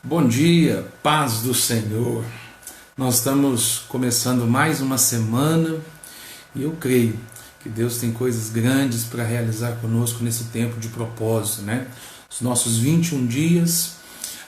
Bom dia, paz do Senhor. Nós estamos começando mais uma semana e eu creio que Deus tem coisas grandes para realizar conosco nesse tempo de propósito, né? Os nossos 21 dias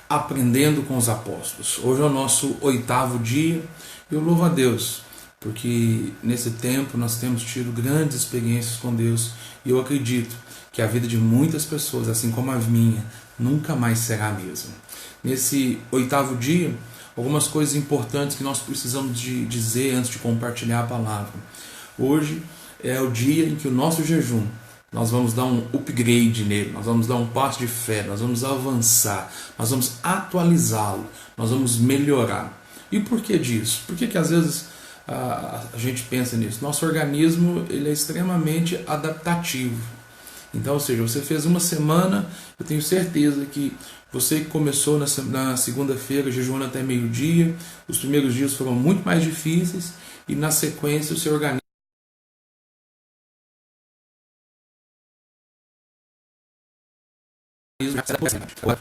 aprendendo com os apóstolos. Hoje é o nosso 8º dia e eu louvo a Deus, porque nesse tempo nós temos tido grandes experiências com Deus e eu acredito que a vida de muitas pessoas, assim como a minha, nunca mais será a mesma. Nesse 8º dia, algumas coisas importantes que nós precisamos de dizer antes de compartilhar a palavra. Hoje é o dia em que o nosso jejum, nós vamos dar um upgrade nele, nós vamos dar um passo de fé, nós vamos avançar, nós vamos atualizá-lo, nós vamos melhorar. E por que disso? Por que às vezes a gente pensa nisso? Nosso organismo ele é extremamente adaptativo. Então, ou seja, você fez uma semana, eu tenho certeza que você que começou na segunda-feira jejuando até meio-dia, os primeiros dias foram muito mais difíceis e na sequência o seu organismo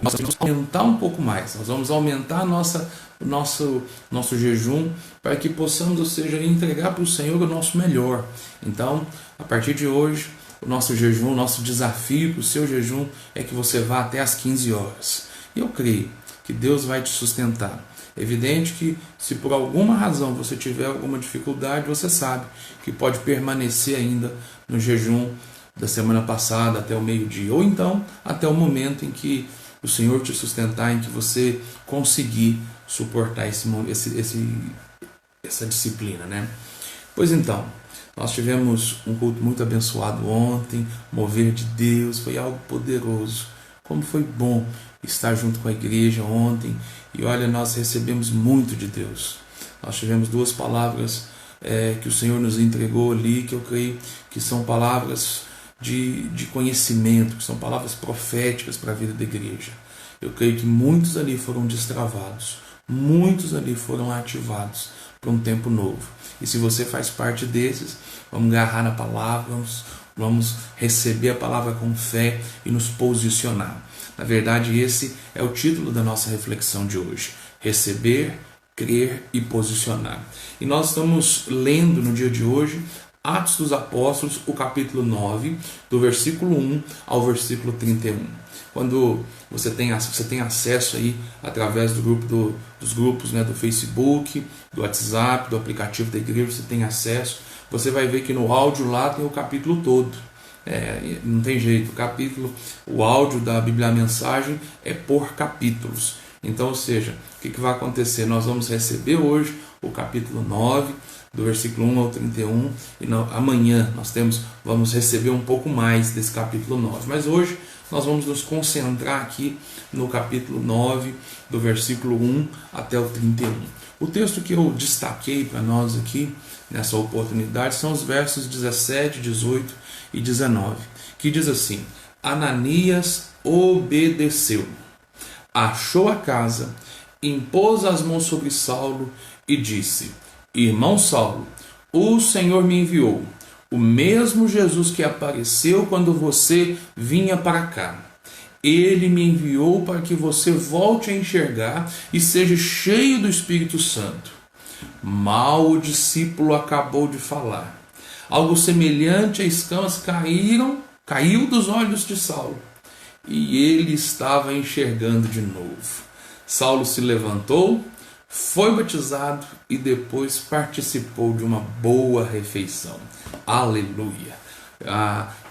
nós vamos aumentar um pouco mais, nós vamos aumentar o nosso jejum para que possamos, ou seja, entregar para o Senhor o nosso melhor. Então, a partir de hoje, o nosso jejum, o nosso desafio para o seu jejum é que você vá até às 15 horas. E eu creio que Deus vai te sustentar. É evidente que se por alguma razão você tiver alguma dificuldade, você sabe que pode permanecer ainda no jejum da semana passada até o meio-dia, ou então até o momento em que o Senhor te sustentar, em que você conseguir suportar essa disciplina, né? Pois então, nós tivemos um culto muito abençoado ontem, mover de Deus, foi algo poderoso. Como foi bom estar junto com a igreja ontem, e olha, nós recebemos muito de Deus. Nós tivemos duas palavras que o Senhor nos entregou ali, que eu creio que são palavras de conhecimento, que são palavras proféticas para a vida da igreja. Eu creio que muitos ali foram destravados, muitos ali foram ativados para um tempo novo. E se você faz parte desses, vamos agarrar na palavra, vamos receber a palavra com fé e nos posicionar. Na verdade, esse é o título da nossa reflexão de hoje: receber, crer e posicionar. E nós estamos lendo no dia de hoje Atos dos Apóstolos, o capítulo 9, do versículo 1 ao versículo 31. Quando você tem acesso aí através dos grupos, né, do Facebook, do WhatsApp, do aplicativo da igreja, você tem acesso, você vai ver que no áudio lá tem o capítulo todo. Não tem jeito, o áudio da Bíblia Mensagem é por capítulos. Então, ou seja, o que vai acontecer? Nós vamos receber hoje o capítulo 9, do versículo 1 ao 31, e amanhã vamos receber um pouco mais desse capítulo 9. Mas hoje nós vamos nos concentrar aqui no capítulo 9, do versículo 1 até o 31. O texto que eu destaquei para nós aqui, nessa oportunidade, são os versos 17, 18 e 19, que diz assim: Ananias obedeceu, achou a casa, impôs as mãos sobre Saulo e disse: Irmão Saulo, o Senhor me enviou, o mesmo Jesus que apareceu quando você vinha para cá. Ele me enviou para que você volte a enxergar e seja cheio do Espírito Santo. Mal o discípulo acabou de falar. Algo semelhante a escamas caiu dos olhos de Saulo, e ele estava enxergando de novo. Saulo se levantou, foi batizado e depois participou de uma boa refeição. Aleluia!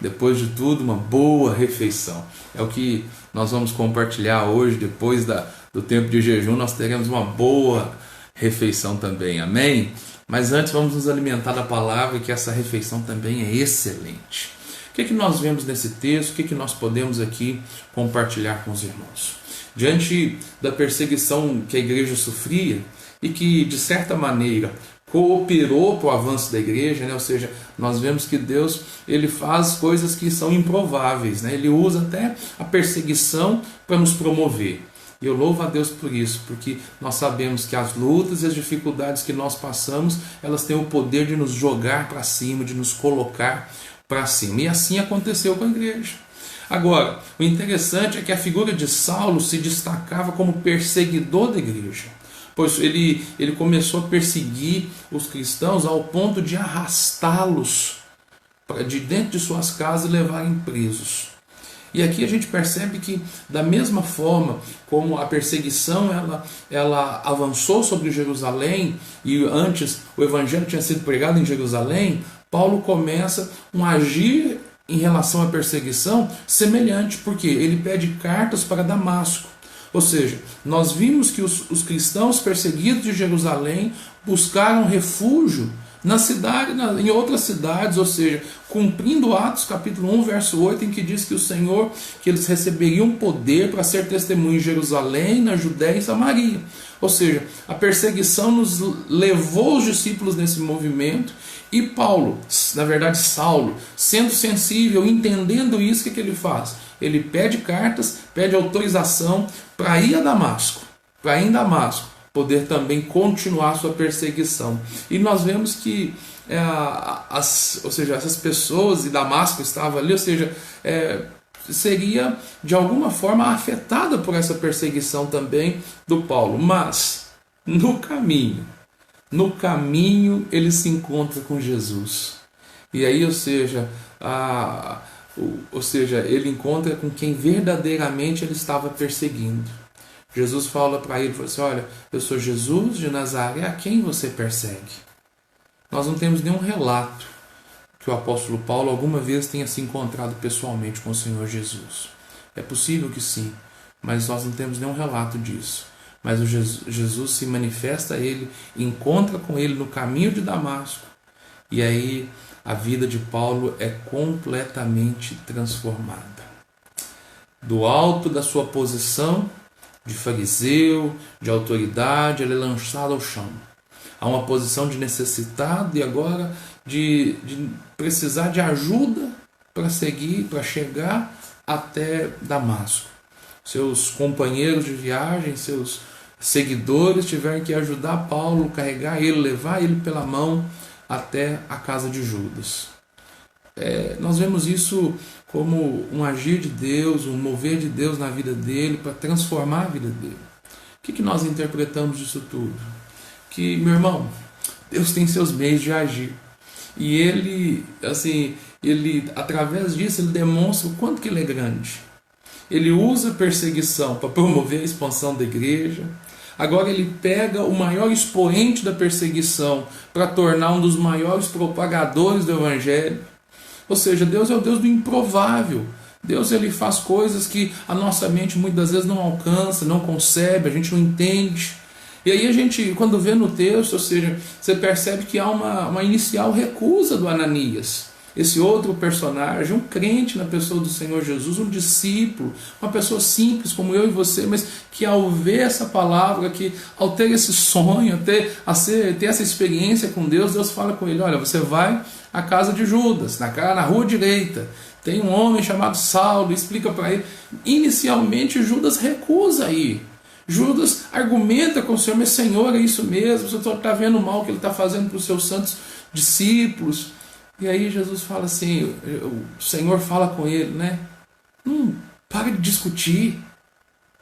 Depois de tudo, uma boa refeição. É o que nós vamos compartilhar hoje. Depois do tempo de jejum, nós teremos uma boa refeição também. Amém? Mas antes vamos nos alimentar da palavra, que essa refeição também é excelente. O que nós vemos nesse texto? O que nós podemos aqui compartilhar com os irmãos? Diante da perseguição que a igreja sofria e que, de certa maneira, cooperou para o avanço da igreja, né? Ou seja, nós vemos que Deus ele faz coisas que são improváveis, né? Ele usa até a perseguição para nos promover. E eu louvo a Deus por isso, porque nós sabemos que as lutas e as dificuldades que nós passamos, elas têm o poder de nos jogar para cima, de nos colocar para cima. E assim aconteceu com a igreja. Agora, o interessante é que a figura de Saulo se destacava como perseguidor da igreja, pois ele começou a perseguir os cristãos ao ponto de arrastá-los de dentro de suas casas e levarem presos. E aqui a gente percebe que, da mesma forma como a perseguição ela avançou sobre Jerusalém, e antes o evangelho tinha sido pregado em Jerusalém, Paulo começa um agir em relação à perseguição semelhante, porque ele pede cartas para Damasco. Ou seja, nós vimos que os cristãos perseguidos de Jerusalém buscaram refúgio na cidade, em outras cidades, ou seja, cumprindo Atos capítulo 1, verso 8, em que diz que o Senhor, que eles receberiam poder para ser testemunho em Jerusalém, na Judéia e Samaria. Ou seja, a perseguição nos levou os discípulos nesse movimento, e Paulo, na verdade Saulo, sendo sensível, entendendo isso, o que ele faz? Ele pede cartas, pede autorização para ir a Damasco, para ir em Damasco, poder também continuar sua perseguição. E nós vemos que ou seja, essas pessoas, e Damasco estava ali, ou seja, seria de alguma forma afetada por essa perseguição também do Paulo. Mas no caminho ele se encontra com Jesus. E aí, ou seja, ele encontra com quem verdadeiramente ele estava perseguindo. Jesus fala para ele, fala assim: olha, eu sou Jesus de Nazaré, a quem você persegue? Nós não temos nenhum relato que o apóstolo Paulo alguma vez tenha se encontrado pessoalmente com o Senhor Jesus. É possível que sim, mas nós não temos nenhum relato disso. Mas o Jesus se manifesta a ele, encontra com ele no caminho de Damasco, e aí a vida de Paulo é completamente transformada. Do alto da sua posição de fariseu, de autoridade, ele é lançado ao chão. Há uma posição de necessitado e agora de precisar de ajuda para seguir, para chegar até Damasco. Seus companheiros de viagem, seus seguidores tiveram que ajudar Paulo, carregar ele, levar ele pela mão até a casa de Judas. Nós vemos isso como um agir de Deus, um mover de Deus na vida dele, para transformar a vida dele. O que nós interpretamos disso tudo? Que, meu irmão, Deus tem seus meios de agir. E ele, através disso, ele demonstra o quanto que ele é grande. Ele usa a perseguição para promover a expansão da igreja. Agora ele pega o maior expoente da perseguição para tornar um dos maiores propagadores do evangelho. Ou seja, Deus é o Deus do improvável. Deus, ele faz coisas que a nossa mente muitas vezes não alcança, não concebe, a gente não entende. E aí a gente, quando vê no texto, ou seja, você percebe que há uma inicial recusa do Ananias. Esse outro personagem, um crente na pessoa do Senhor Jesus, um discípulo, uma pessoa simples como eu e você, mas que ao ver essa palavra, que ao ter esse sonho, ter essa experiência com Deus, Deus fala com ele: olha, você vai à casa de Judas, na rua direita, tem um homem chamado Saulo, explica para ele. Inicialmente Judas recusa ir. Judas argumenta com o Senhor: mas Senhor, é isso mesmo, você está vendo o mal que ele está fazendo para os seus santos discípulos. E aí Jesus fala assim, o Senhor fala com ele, né? Pare de discutir,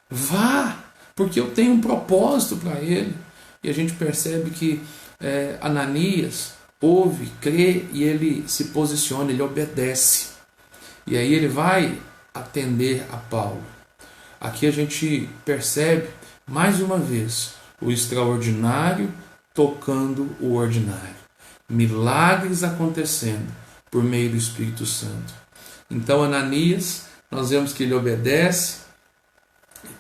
vá, porque eu tenho um propósito para ele. E a gente percebe que Ananias ouve, crê e ele se posiciona, ele obedece. E aí ele vai atender a Paulo. Aqui a gente percebe mais uma vez o extraordinário tocando o ordinário. Milagres acontecendo por meio do Espírito Santo. Então Ananias, nós vemos que ele obedece.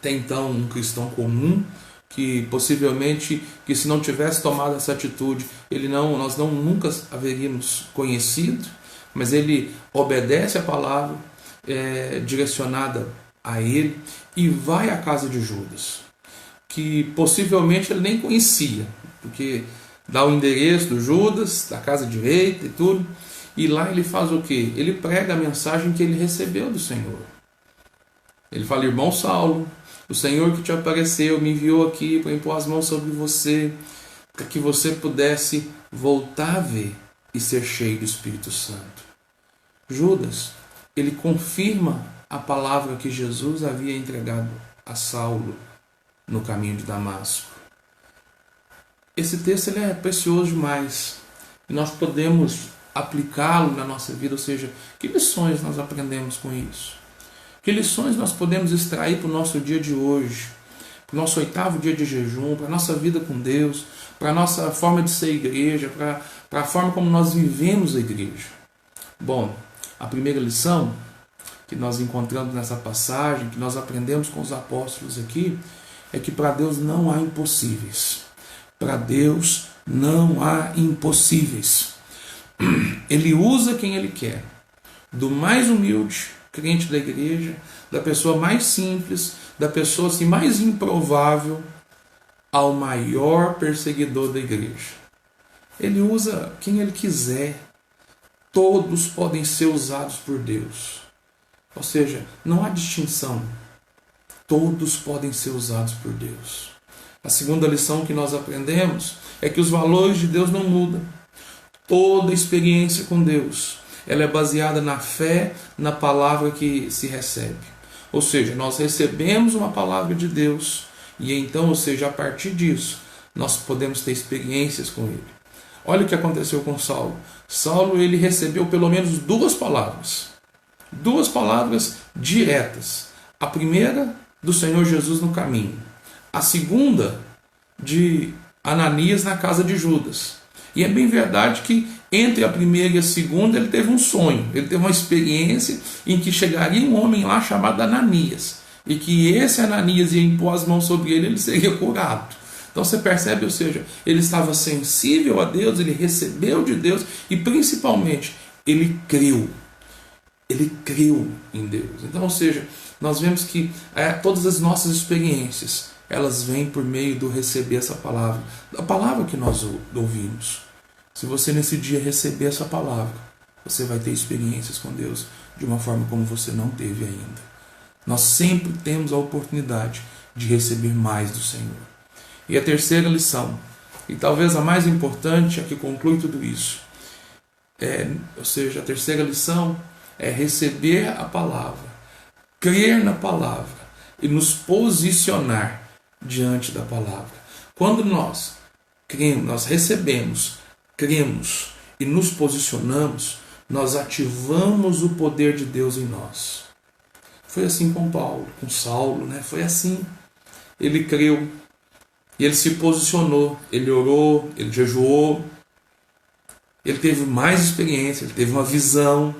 Tem então um cristão comum que possivelmente, que se não tivesse tomado essa atitude, nós nunca haveríamos conhecido, mas ele obedece a palavra direcionada a ele e vai à casa de Judas, que possivelmente ele nem conhecia, porque dá o endereço do Judas, da casa direita e tudo, e lá ele faz o quê? Ele prega a mensagem que ele recebeu do Senhor. Ele fala: irmão Saulo, o Senhor que te apareceu me enviou aqui para impor as mãos sobre você, para que você pudesse voltar a ver e ser cheio do Espírito Santo. Judas, ele confirma a palavra que Jesus havia entregado a Saulo no caminho de Damasco. Esse texto ele é precioso demais e nós podemos aplicá-lo na nossa vida, ou seja, que lições nós aprendemos com isso? Que lições nós podemos extrair para o nosso dia de hoje, para o nosso 8º dia de jejum, para a nossa vida com Deus, para a nossa forma de ser igreja, para a forma como nós vivemos a igreja? Bom, a primeira lição que nós encontramos nessa passagem, que nós aprendemos com os apóstolos aqui, é que para Deus não há impossíveis. Para Deus não há impossíveis. Ele usa quem Ele quer, do mais humilde crente da igreja, da pessoa mais simples, da pessoa assim, mais improvável, ao maior perseguidor da igreja. Ele usa quem Ele quiser. Todos podem ser usados por Deus. Ou seja, não há distinção. Todos podem ser usados por Deus. A segunda lição que nós aprendemos é que os valores de Deus não mudam. Toda experiência com Deus, ela é baseada na fé, na palavra que se recebe. Ou seja, nós recebemos uma palavra de Deus e então, ou seja, a partir disso, nós podemos ter experiências com Ele. Olha o que aconteceu com Saulo. Saulo, ele recebeu pelo menos 2 palavras. 2 palavras diretas. A primeira, do Senhor Jesus no caminho. A segunda, de Ananias na casa de Judas. E é bem verdade que entre a primeira e a segunda ele teve um sonho, ele teve uma experiência em que chegaria um homem lá chamado Ananias, e que esse Ananias ia impor as mãos sobre ele, ele seria curado. Então você percebe, ou seja, ele estava sensível a Deus, ele recebeu de Deus e principalmente ele creu. Ele creu em Deus. Então, ou seja, nós vemos que todas as nossas experiências, elas vêm por meio do receber essa palavra, da palavra que nós ouvimos. Se você nesse dia receber essa palavra, você vai ter experiências com Deus de uma forma como você não teve ainda. Nós sempre temos a oportunidade de receber mais do Senhor. E a terceira lição, e talvez a mais importante, a que conclui tudo isso, ou seja, a terceira lição é receber a palavra, crer na palavra e nos posicionar diante da palavra. Quando nós cremos, nós recebemos, cremos e nos posicionamos, nós ativamos o poder de Deus em nós. Foi assim com Paulo, com Saulo, né? Foi assim. Ele creu e ele se posicionou, ele orou, ele jejuou, ele teve mais experiência, ele teve uma visão.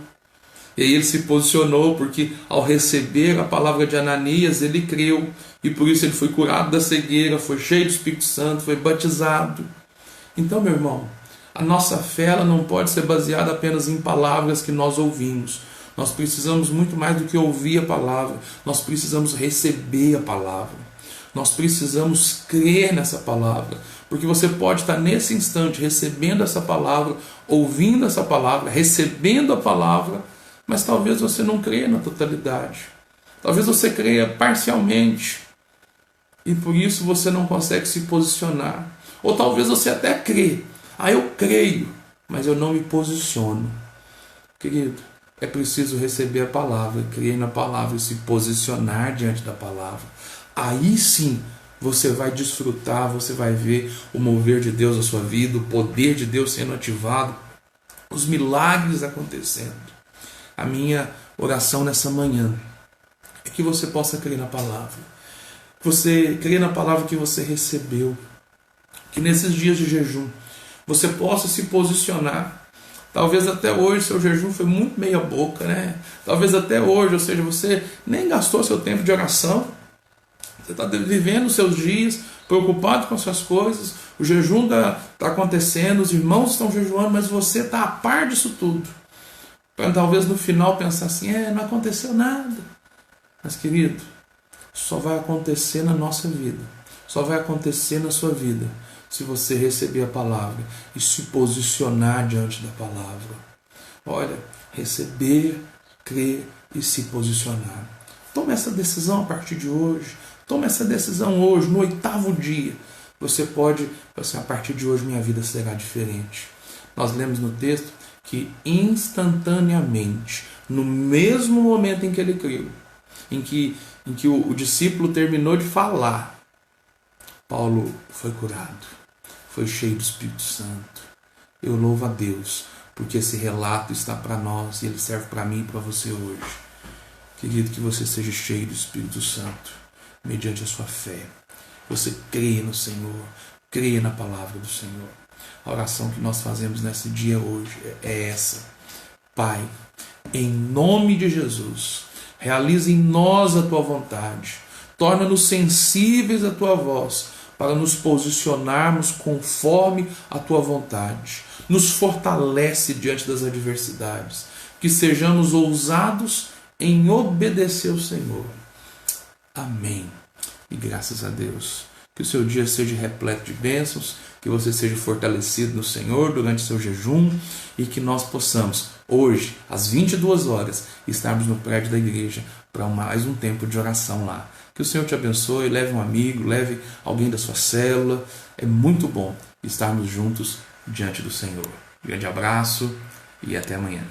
E aí ele se posicionou porque ao receber a palavra de Ananias, ele creu. E por isso ele foi curado da cegueira, foi cheio do Espírito Santo, foi batizado. Então, meu irmão, a nossa fé ela não pode ser baseada apenas em palavras que nós ouvimos. Nós precisamos muito mais do que ouvir a palavra. Nós precisamos receber a palavra. Nós precisamos crer nessa palavra. Porque você pode estar nesse instante recebendo essa palavra, ouvindo essa palavra, recebendo a palavra, mas talvez você não creia na totalidade. Talvez você creia parcialmente. E por isso você não consegue se posicionar. Ou talvez você até crê. Eu creio, mas eu não me posiciono. Querido, é preciso receber a palavra, crer na palavra e se posicionar diante da palavra. Aí sim você vai desfrutar, você vai ver o mover de Deus na sua vida, o poder de Deus sendo ativado, os milagres acontecendo. A minha oração nessa manhã é que você possa crer na palavra. Você crê na palavra que você recebeu. Que nesses dias de jejum você possa se posicionar. Talvez até hoje seu jejum foi muito meia boca, né? Talvez até hoje, ou seja, você nem gastou seu tempo de oração. Você está vivendo os seus dias, preocupado com as suas coisas. O jejum está acontecendo, os irmãos estão jejuando, mas você está a par disso tudo. Para talvez no final pensar assim, não aconteceu nada. Mas querido, só vai acontecer na nossa vida. Só vai acontecer na sua vida se você receber a palavra e se posicionar diante da palavra. Olha, receber, crer e se posicionar. Tome essa decisão a partir de hoje. Tome essa decisão hoje, no 8º dia. Você pode, assim, a partir de hoje minha vida será diferente. Nós lemos no texto que instantaneamente, no mesmo momento em que ele creu, em que o discípulo terminou de falar, Paulo foi curado, foi cheio do Espírito Santo. Eu louvo a Deus, porque esse relato está para nós e ele serve para mim e para você hoje. Querido, que você seja cheio do Espírito Santo, mediante a sua fé. Você crê no Senhor, crê na palavra do Senhor. A oração que nós fazemos nesse dia hoje é essa. Pai, em nome de Jesus, realize em nós a tua vontade. Torna-nos sensíveis à tua voz, para nos posicionarmos conforme a tua vontade. Nos fortalece diante das adversidades. Que sejamos ousados em obedecer ao Senhor. Amém. E graças a Deus. Que o seu dia seja repleto de bênçãos, que você seja fortalecido no Senhor durante seu jejum e que nós possamos, hoje, às 22 horas, estarmos no prédio da igreja para mais um tempo de oração lá. Que o Senhor te abençoe, leve um amigo, leve alguém da sua célula. É muito bom estarmos juntos diante do Senhor. Grande abraço e até amanhã.